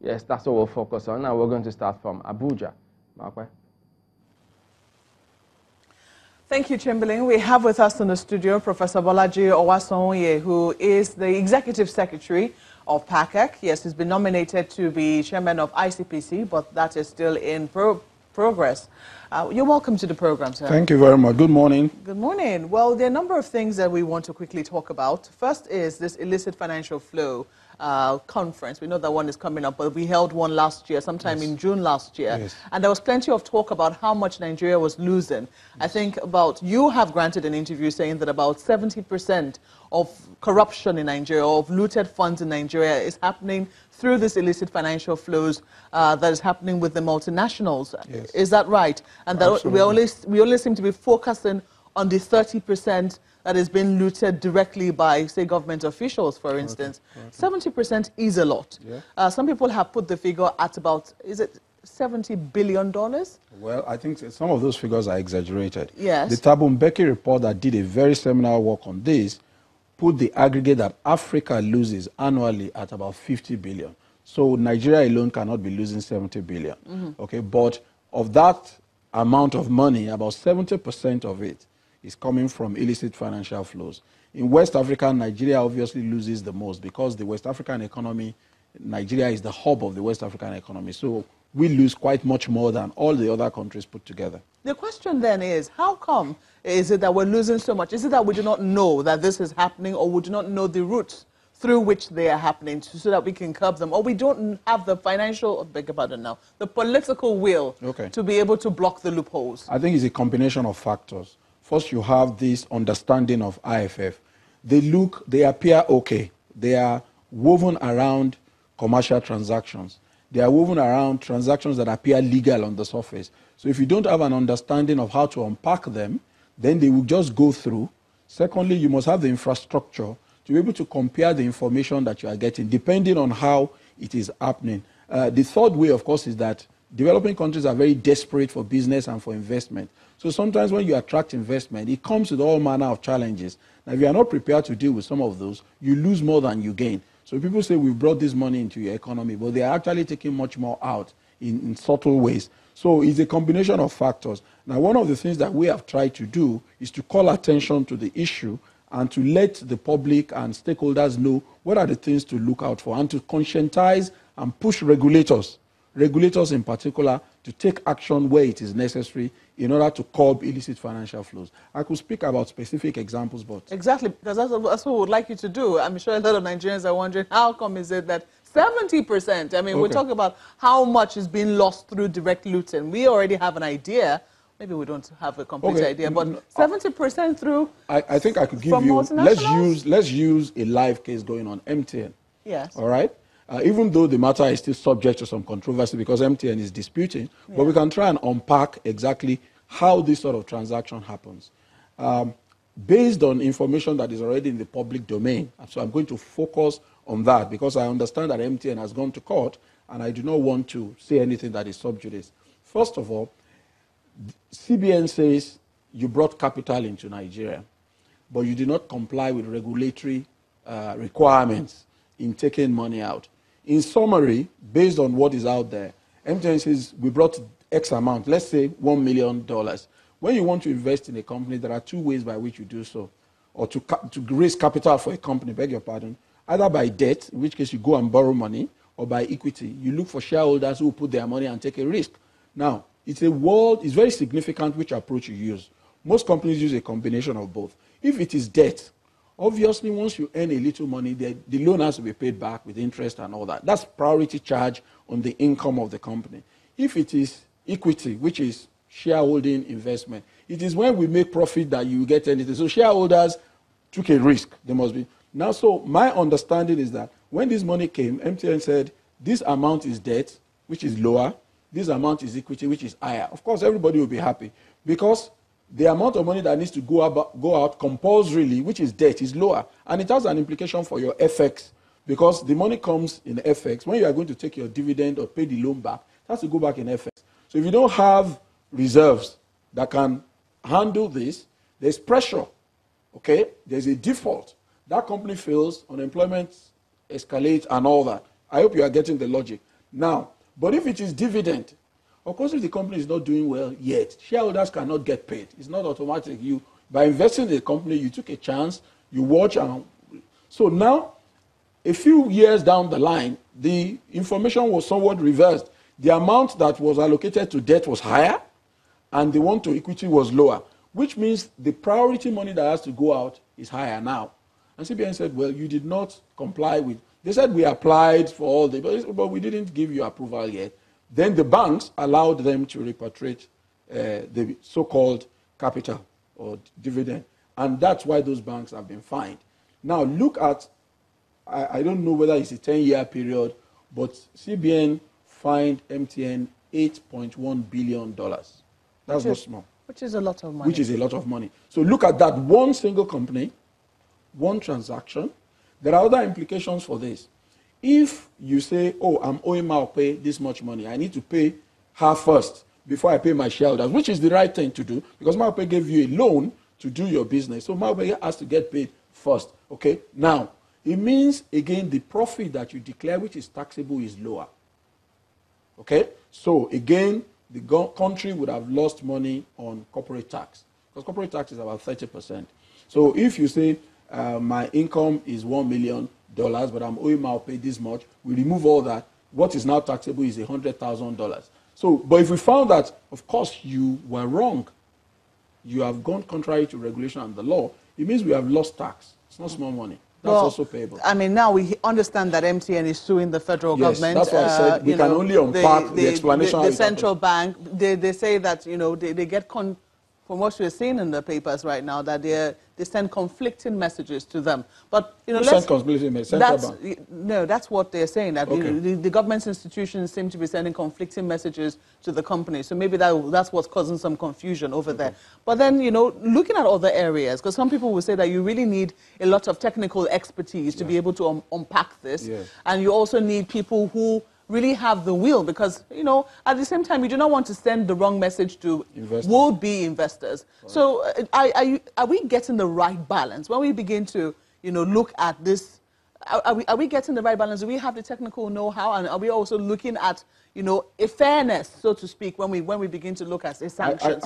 Yes, that's what we'll focus on. Now we're going to start from Abuja. Markwe. Thank you, Chamberlain. We have with us in the studio Professor Bolaji Owasanoye, who is the Executive Secretary of PACEC. Yes, he's been nominated to be Chairman of ICPC, but that is still in progress. You're welcome to the program, sir. Thank you very much. Good morning. Good morning. Well, there are a number of things that we want to quickly talk about. First is this illicit financial flow conference. We know that one is coming up, but we held one last year, sometime in June last year. Yes. And there was plenty of talk about how much Nigeria was losing. Yes. I think you have granted an interview saying that about 70% of corruption in Nigeria, of looted funds in Nigeria, is happening through this illicit financial flows that is happening with the multinationals. Yes. Is that right? And that we only seem to be focusing on the 30% that is being looted directly by, say, government officials, for instance. 70% is a lot. Yeah. Some people have put the figure at about, is it $70 billion? Well, I think some of those figures are exaggerated. Yes. The Thabo Mbeki report that did a very seminal work on this put the aggregate that Africa loses annually at about 50 billion. So Nigeria alone cannot be losing 70 billion. Mm-hmm. Okay, but of that amount of money, about 70% of it is coming from illicit financial flows. In West Africa, Nigeria obviously loses the most because the West African economy, Nigeria is the hub of the West African economy. So we lose quite much more than all the other countries put together. The question then is, how come is it that we're losing so much? Is it that we do not know that this is happening, or we do not know the routes through which they are happening so that we can curb them, or we don't have the financial, beg your pardon now, the political will to be able to block the loopholes? I think it's a combination of factors. First, you have this understanding of IFF. They appear okay. They are woven around commercial transactions. They are woven around transactions that appear legal on the surface. So if you don't have an understanding of how to unpack them, then they will just go through. Secondly, you must have the infrastructure to be able to compare the information that you are getting, depending on how it is happening. The third way, of course, is that developing countries are very desperate for business and for investment. So sometimes when you attract investment, it comes with all manner of challenges. Now, if you are not prepared to deal with some of those, you lose more than you gain. So people say, we've brought this money into your economy, but they are actually taking much more out in subtle ways. So it's a combination of factors. Now, one of the things that we have tried to do is to call attention to the issue and to let the public and stakeholders know what are the things to look out for, and to conscientize and push regulators in particular, to take action where it is necessary in order to curb illicit financial flows. I could speak about specific examples, but... Exactly, because that's what we would like you to do. I'm sure a lot of Nigerians are wondering, how come is it that 70%, I mean, we're talking about how much is being lost through direct looting. We already have an idea. Maybe we don't have a complete idea, but 70% through... I think I could give you... Let's use a live case going on, MTN. Yes. All right? Even though the matter is still subject to some controversy because MTN is disputing, but we can try and unpack exactly how this sort of transaction happens. Based on information that is already in the public domain, so I'm going to focus on that because I understand that MTN has gone to court and I do not want to say anything that is sub judice. First of all, CBN says you brought capital into Nigeria, but you did not comply with regulatory requirements in taking money out. In summary, based on what is out there, MTN says we brought X amount, let's say $1 million. When you want to invest in a company, there are two ways by which you do so. Or to raise capital for a company, beg your pardon, either by debt, in which case you go and borrow money, or by equity. You look for shareholders who put their money and take a risk. Now, it's very significant which approach you use. Most companies use a combination of both. If it is debt, obviously, once you earn a little money, the loan has to be paid back with interest and all that. That's priority charge on the income of the company. If it is equity, which is shareholding investment, it is when we make profit that you get anything. So shareholders took a risk. There must be. Now, so my understanding is that when this money came, MTN said, this amount is debt, which is lower. This amount is equity, which is higher. Of course, everybody will be happy because the amount of money that needs to go out compulsorily, which is debt, is lower. And it has an implication for your FX because the money comes in FX. When you are going to take your dividend or pay the loan back, it has to go back in FX. So if you don't have reserves that can handle this, there's pressure, okay? There's a default. That company fails, unemployment escalates and all that. I hope you are getting the logic. Now, but if it is dividend, of course, if the company is not doing well yet, shareholders cannot get paid. It's not automatic. You, by investing in a company, you took a chance, you watch, and so now, a few years down the line, the information was somewhat reversed. The amount that was allocated to debt was higher, and the one to equity was lower, which means the priority money that has to go out is higher now. And CBN said, well, you did not comply with, they said we applied for all the, but we didn't give you approval yet. Then the banks allowed them to repatriate the so-called capital or dividend. And that's why those banks have been fined. Now look at, I don't know whether it's a 10-year period, but CBN fined MTN $8.1 billion. That's not small. Which is a lot of money. Which is a lot of money. So look at that one single company, one transaction. There are other implications for this. If you say, oh, I'm owing Maope this much money, I need to pay her first before I pay my shareholders, which is the right thing to do, because Maope gave you a loan to do your business. So Maope has to get paid first. Okay? Now, it means, again, the profit that you declare, which is taxable, is lower. Okay? So, again, the country would have lost money on corporate tax, because corporate tax is about 30%. So if you say my income is $1 million, but I'm owing Maope this much, we remove all that. What is now taxable is $100,000. So, but if we found that, of course, you were wrong, you have gone contrary to regulation and the law, it means we have lost tax. It's not small money. That's also payable. I mean, now we understand that MTN is suing the federal government. That's why I said we can only unpack the explanation. The central bank, they say that, you know, they get, from what we're seeing in the papers right now, that they send conflicting messages to them. But, you know, send conflicting messages? No, that's what they're saying, that okay. the government's institutions seem to be sending conflicting messages to the company. So maybe that's what's causing some confusion over there. But then, you know, looking at other areas, because some people will say that you really need a lot of technical expertise to be able to unpack this. Yes. And you also need people who really have the will, because, you know, at the same time, you do not want to send the wrong message to would-be investors. Right. So are we getting the right balance? When we begin to, you know, look at this, are we getting the right balance? Do we have the technical know-how? And are we also looking at, you know, a fairness, so to speak, when we begin to look at, say, sanctions?